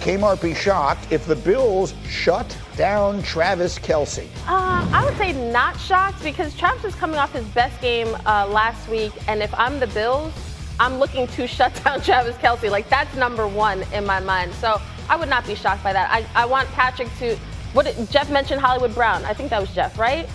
Kmart be shocked if the Bills shut down Travis Kelce? I would say not shocked because Travis is coming off his best game last week, and if I'm the Bills, I'm looking to shut down Travis Kelce. Like, that's number one in my mind. So I would not be shocked by that. I want Patrick to, Jeff mentioned Hollywood Brown. I think that was Jeff, right?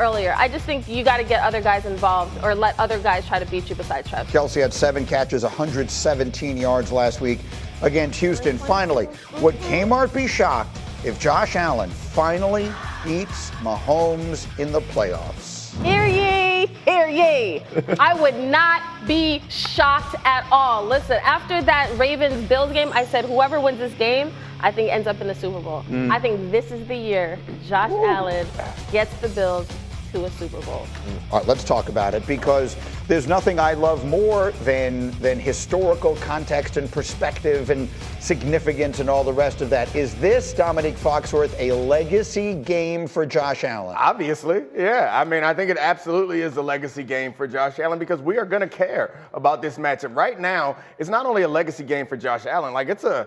Earlier. I just think you got to get other guys involved or let other guys try to beat you besides Travis. Kelce had 7 catches, 117 yards last week against Houston. Finally, would Kmart be shocked if Josh Allen finally beats Mahomes in the playoffs? Hear ye, hear ye. I would not be shocked at all. Listen, after that Ravens-Bills game, I said whoever wins this game, I think ends up in the Super Bowl. I think this is the year Josh Allen gets the Bills to a Super Bowl. All right, let's talk about it because there's nothing I love more than historical context and perspective and significance and all the rest of that. Is this, Dominique Foxworth, a legacy game for Josh Allen? Obviously, yeah. I mean, I think it absolutely is a legacy game for Josh Allen because we are going to care about this matchup. Right now, it's not only a legacy game for Josh Allen, like it's a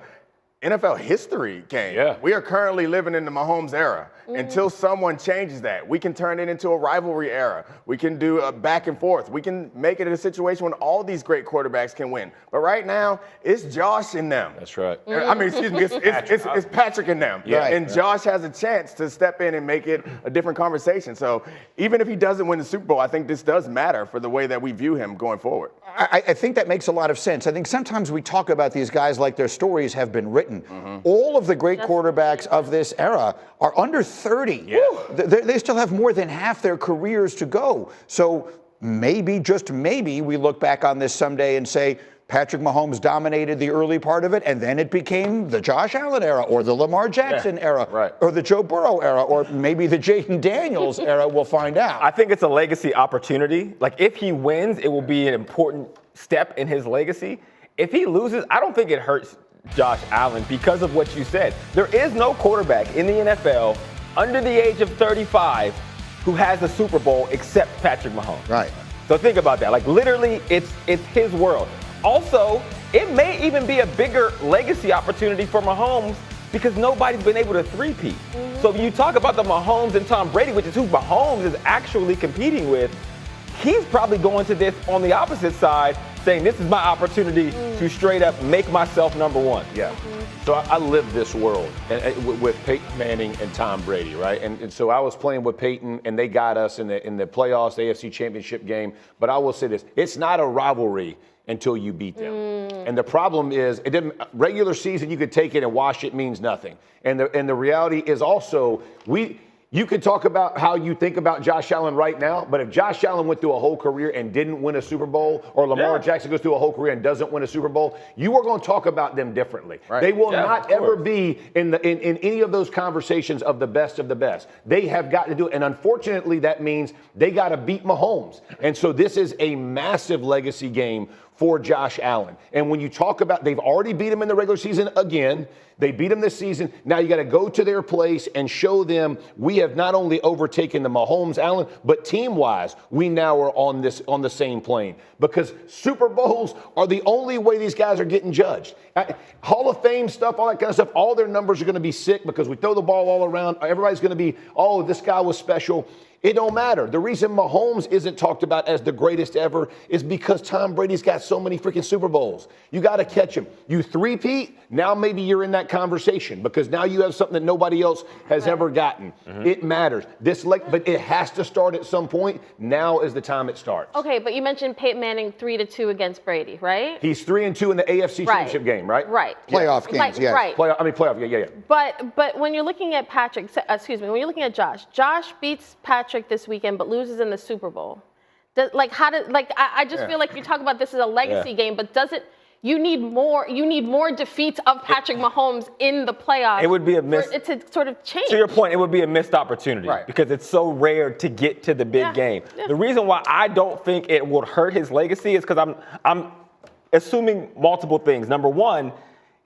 NFL history game. Yeah. We are currently living in the Mahomes era. Until someone changes that, we can turn it into a rivalry era. We can do a back and forth. We can make it a situation when all these great quarterbacks can win. But right now, it's Josh and them. That's right. I mean, excuse me, it's Patrick and them. Yeah. And Josh has a chance to step in and make it a different conversation. So even if he doesn't win the Super Bowl, I think this does matter for the way that we view him going forward. I think that makes a lot of sense. I think sometimes we talk about these guys like their stories have been written. All of the great quarterbacks of this era are under 30. Yeah. They still have more than half their careers to go. So maybe, just maybe, we look back on this someday and say, Patrick Mahomes dominated the early part of it, and then it became the Josh Allen era or the Lamar Jackson era or the Joe Burrow era or maybe the Jaden Daniels era. We'll find out. I think it's a legacy opportunity. Like, if he wins, it will be an important step in his legacy. If he loses, I don't think it hurts Josh Allen because of what you said. There is no quarterback in the NFL under the age of 35 who has a Super Bowl except Patrick Mahomes. Right. So think about that. Like, literally, it's his world. Also, it may even be a bigger legacy opportunity for Mahomes because nobody's been able to three-peat. So if you talk about the Mahomes and Tom Brady, which is who Mahomes is actually competing with, he's probably going to this on the opposite side, saying this is my opportunity to straight up make myself number one. Yeah. So I lived this world with Peyton Manning and Tom Brady, right? And so I was playing with Peyton, and they got us in the playoffs, the AFC Championship game. But I will say this: it's not a rivalry until you beat them. And the problem is, it didn't regular season. You could take it and wash it, means nothing. And the reality is also You can talk about how you think about Josh Allen right now, but if Josh Allen went through a whole career and didn't win a Super Bowl, or Lamar Jackson goes through a whole career and doesn't win a Super Bowl, you are going to talk about them differently. Right. They will not ever be in any of those conversations of the best of the best. They have got to do it, and unfortunately, that means they got to beat Mahomes. And so this is a massive legacy game for Josh Allen. And when you talk about, they've already beat him in the regular season again. They beat him this season. Now you got to go to their place and show them we have not only overtaken the Mahomes, Allen, but team-wise, we now are on the same plane. Because Super Bowls are the only way these guys are getting judged. Hall of Fame stuff, all that kind of stuff, all their numbers are going to be sick because we throw the ball all around. Everybody's going to be, oh, this guy was special. It don't matter. The reason Mahomes isn't talked about as the greatest ever is because Tom Brady's got so many freaking Super Bowls. You got to catch him. You three-peat, now maybe you're in that conversation because now you have something that nobody else has ever gotten. It matters. But it has to start at some point. Now is the time it starts. Okay, but you mentioned Peyton Manning 3-2 against Brady, right? He's 3-2 in the AFC Championship game, right? Right. Playoff games, yeah. Right. Playoff, yeah. But when you're looking at when you're looking at Josh beats Patrick this weekend, but loses in the Super Bowl. I just feel like you talk about this as a legacy game, but you need more defeats of Patrick Mahomes in the playoffs. It would be a miss. For it to sort of change. To your point, it would be a missed opportunity because it's so rare to get to the big game. Yeah. The reason why I don't think it would hurt his legacy is because I'm assuming multiple things. Number one,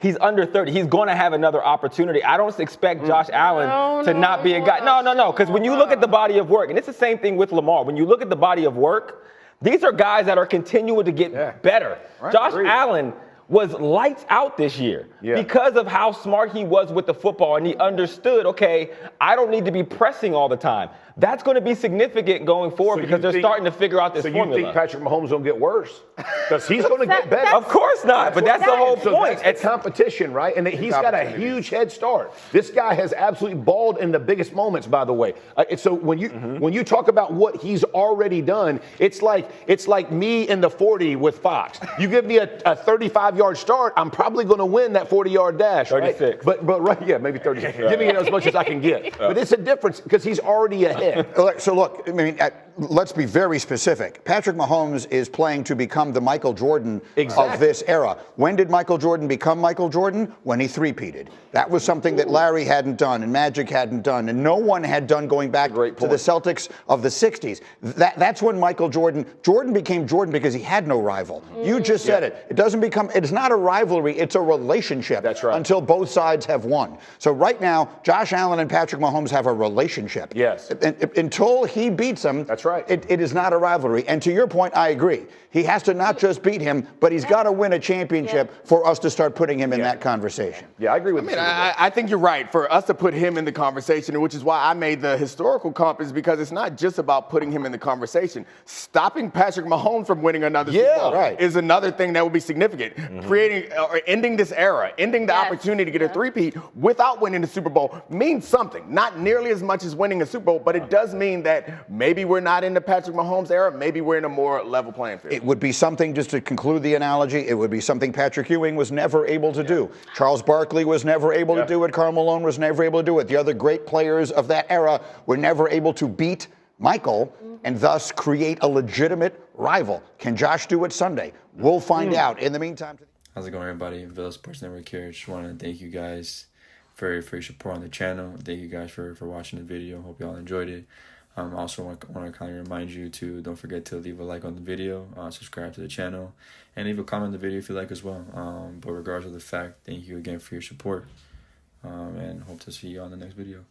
he's under 30. He's going to have another opportunity. I don't expect Josh Allen to not be a guy. No. Because when you look at the body of work, and it's the same thing with Lamar, when you look at the body of work, these are guys that are continuing to get better. Right. Josh Allen was lights out this year because of how smart he was with the football, and he understood, okay, I don't need to be pressing all the time. That's going to be significant going forward because they're starting to figure out this formula. So you think Patrick Mahomes don't get worse? Because he's going to get better. Of course not, but that's the whole point. It's competition, right? And he's got a huge head start. This guy has absolutely balled in the biggest moments, by the way. So when you talk about what he's already done, it's like me in the 40 with Fox. You give me a 35-yard start, I'm probably going to win that 40-yard dash. 36. Right? But right, yeah, maybe 36. Give me as much as I can get. But it's a difference because he's already ahead. So look, I mean, let's be very specific. Patrick Mahomes is playing to become the Michael Jordan of this era. When did Michael Jordan become Michael Jordan? When he three-peated. That was something that Larry hadn't done and Magic hadn't done and no one had done going back to the Celtics of the 60s. That's when Michael Jordan became Jordan because he had no rival. You just said it. It's not a rivalry, it's a relationship. That's right. Until both sides have won. So right now, Josh Allen and Patrick Mahomes have a relationship. Yes. Until he beats him, that's right. It is not a rivalry. And to your point, I agree. He has to not just beat him, but he's got to win a championship for us to start putting him in that conversation. Yeah, I agree with you. I think you're right. For us to put him in the conversation, which is why I made the historical comp, is because it's not just about putting him in the conversation. Stopping Patrick Mahomes from winning another Super Bowl is another thing that would be significant. Creating or ending this era, ending the opportunity to get a three-peat without winning the Super Bowl means something. Not nearly as much as winning a Super Bowl, but it does mean that maybe we're not in the Patrick Mahomes era. Maybe we're in a more level playing field. It would be something, just to conclude the analogy, it would be something Patrick Ewing was never able to do. Charles Barkley was never able to do it. Karl Malone was never able to do it. The other great players of that era were never able to beat Michael and thus create a legitimate rival. Can Josh do it Sunday? We'll find out. In the meantime... How's it going, everybody? Villa Sports Network here. Just want to thank you guys for your support on the channel. Thank you guys for watching the video. Hope you all enjoyed it. Also want to kind of remind you to don't forget to leave a like on the video, subscribe to the channel, and leave a comment on the video if you like as well. But regardless of the fact, thank you again for your support, and hope to see you on the next video.